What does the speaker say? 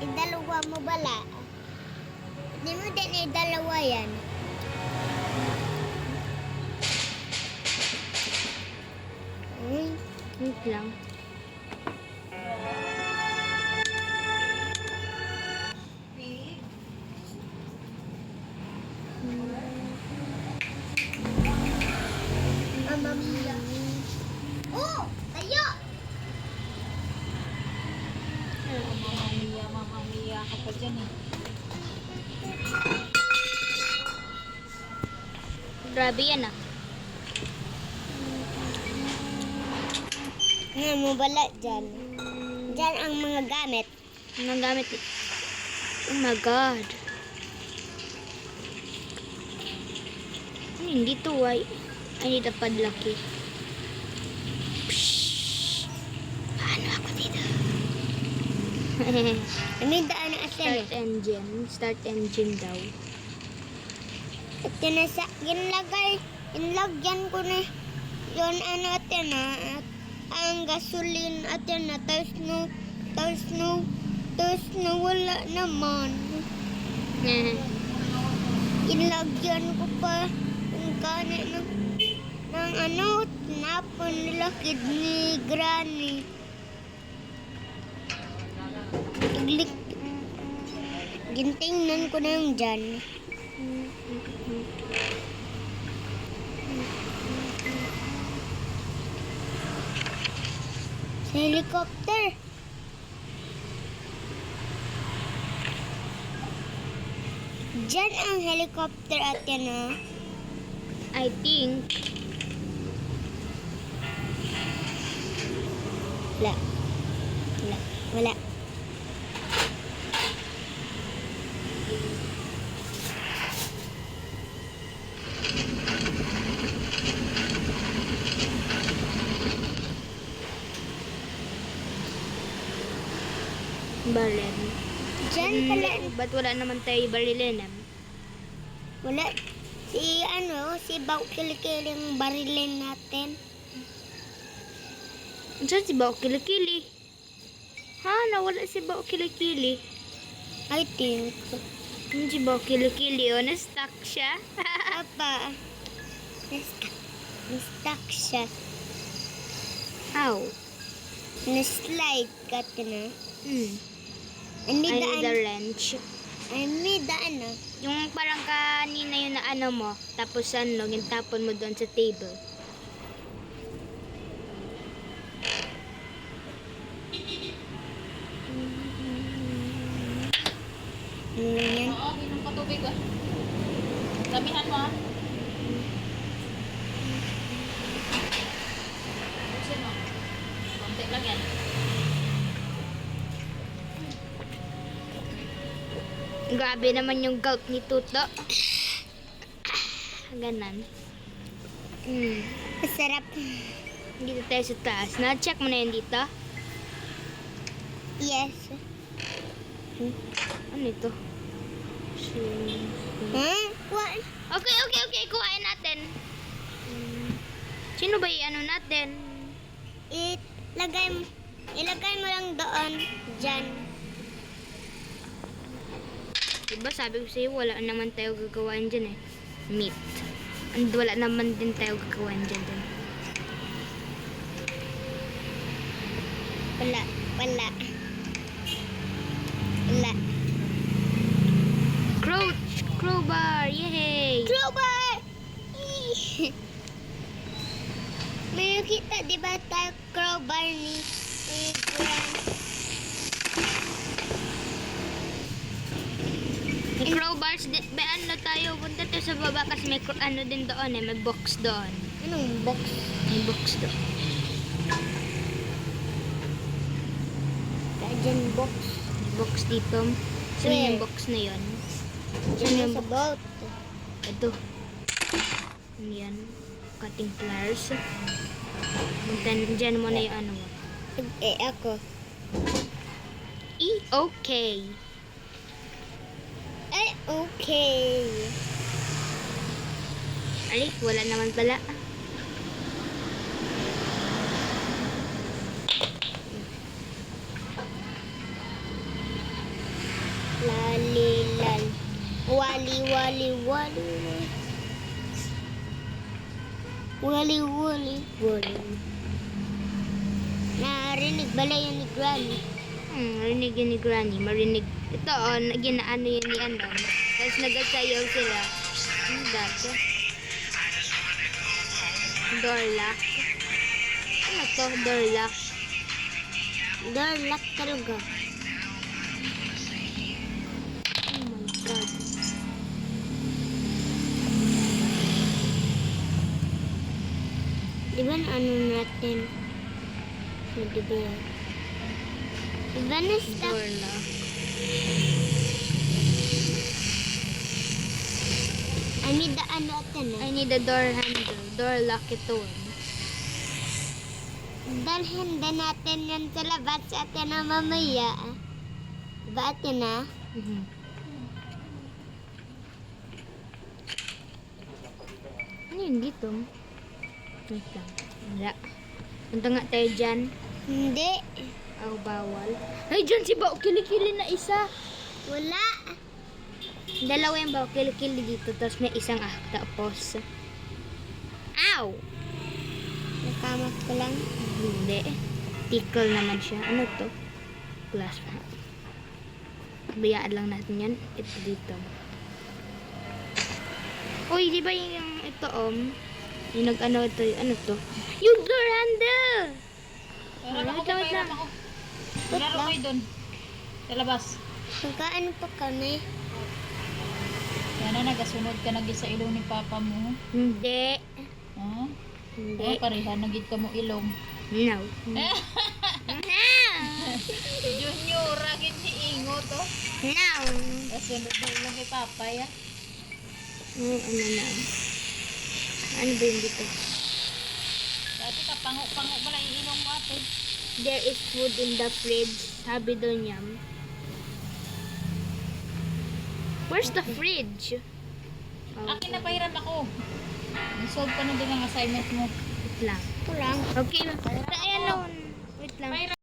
Idalawa mo bala. Hindi mo din idalawa yan. Wait lang. Mamamia. Oh! Tayo! Mamamia ka pa dyan eh. Grabe yan ah. Nga mo bala dyan. Dyan ang mga gamit. Anong gamit eh? Oh my God. Hindi to ay. I need a padlaki. Pshhh. Paano ako dito? May daan na asin. Start engine. Start engine daw. At tinasa, ginlagyan ko na yun ano atin na at ang gasolin atin na tapos wala naman. Inlagyan ko pa yung kanin ng ano, tinapon nila kidney granny. Gintingnan ko na yung dyan. Sa helicopter. Diyan ang helicopter at yan ah. I think Wala. baril. Diyan pala. Ba't wala naman tayo barilin? Wala. Si Bau Kili-Kili barilin natin. Saan si Bao Kilikili? Ha? Nawala si Bao Kilikili. I think. Si Bao Kilikili, oh, na-stuck siya. Apa. Na-stuck siya. Ow. Na-slide ka na. I need a daan. wrench. May daan ah. Yung parang kanina yun na ano mo, tapos ano, yung tapon mo doon sa table. Ano yan? Oo, inom ka tubig ah. Damihan mo ah. Busin mo. Konti lang yan. Grabe naman yung gout ni Tuto. Ganon. Masarap. Dito tayo sa taas. Na-check mo na yun dito? Yes. Ano ito? Huh? What? Okay. Kuhain natin. Sino ba yung ano natin? Ilagay mo lang doon. Diyan. Diba sabi ko sa'yo, wala naman tayo gagawin dyan eh. Meat. And wala naman din tayo gagawin dyan din. Wala. Crowbar! Yay! Crowbar! May nakita, di ba tayo crowbar ni Grant? May crowbars din. May ano tayo, punta tayo sa baba kasi may ano din doon eh. May box doon. Anong box? May box doon. Diyan box. May box dito. Saan Where? yung box na yun? Saan Diyan yung sa box? boat. Ito. Yan. Cutting pliers. Dyan mo na yung ano mo. Ako. Okay. Okay. Ay, wala naman pala. Wali. Wali. Wala. Narinig bala yun ni Granny. Marinig yun ni Granny. Marinig. Ito, ginaano yun ni ano. Tapos nagasayaw sila. Ano dato? Door lock. Ano to? Door lock. Door lock talaga. Oh my God. Di ba na ano natin? Di ba yan? Di ba na stuck? Door lock. I need the ano natin I need a door handle. Door lock ito. Dalhin din natin yan sa labas sa atin na mamaya. Ba atin na? Ano yun dito? Wait lang. Wala. Punta nga tayo dyan. Hindi. Oh, bawal. Ay, dyan si Bao. Kilikili na isa. Wala. Dalawa yung Bao. Kilikili dito. Tapos may isang tapos. Ow! Nakamat ko lang. Hindi. Tickle naman siya. Ano to? Glass. Bayaan lang natin yan. Ito dito. Uy, di ba yung ito yung nag-ano ito, ano to? Yung door handle! Pairam ako, Wait lang, wait pairam lang. ako. Laro kayo dun. Sa labas. Magkaano pa kami? Yan na, nagasunod ka naging sa ilong ni Papa mo. Hindi. Ha? Hindi. Oh, pareha, naging ka mo ilong. No. No. Junior, agad si Ingo to. No. Nasunod na ilong kay Papa, ya. Ano na? Ano ba yung dito? Dati ka, pango mo lang yung ilong mo ate. There is food in the fridge. Sabi doon yan. Where's the fridge? Oh, Akin na pahiram ako. Solve ka na din ang assignment mo. wait lang. Ito lang. Okay. Ayan na. Wait lang. Pahiram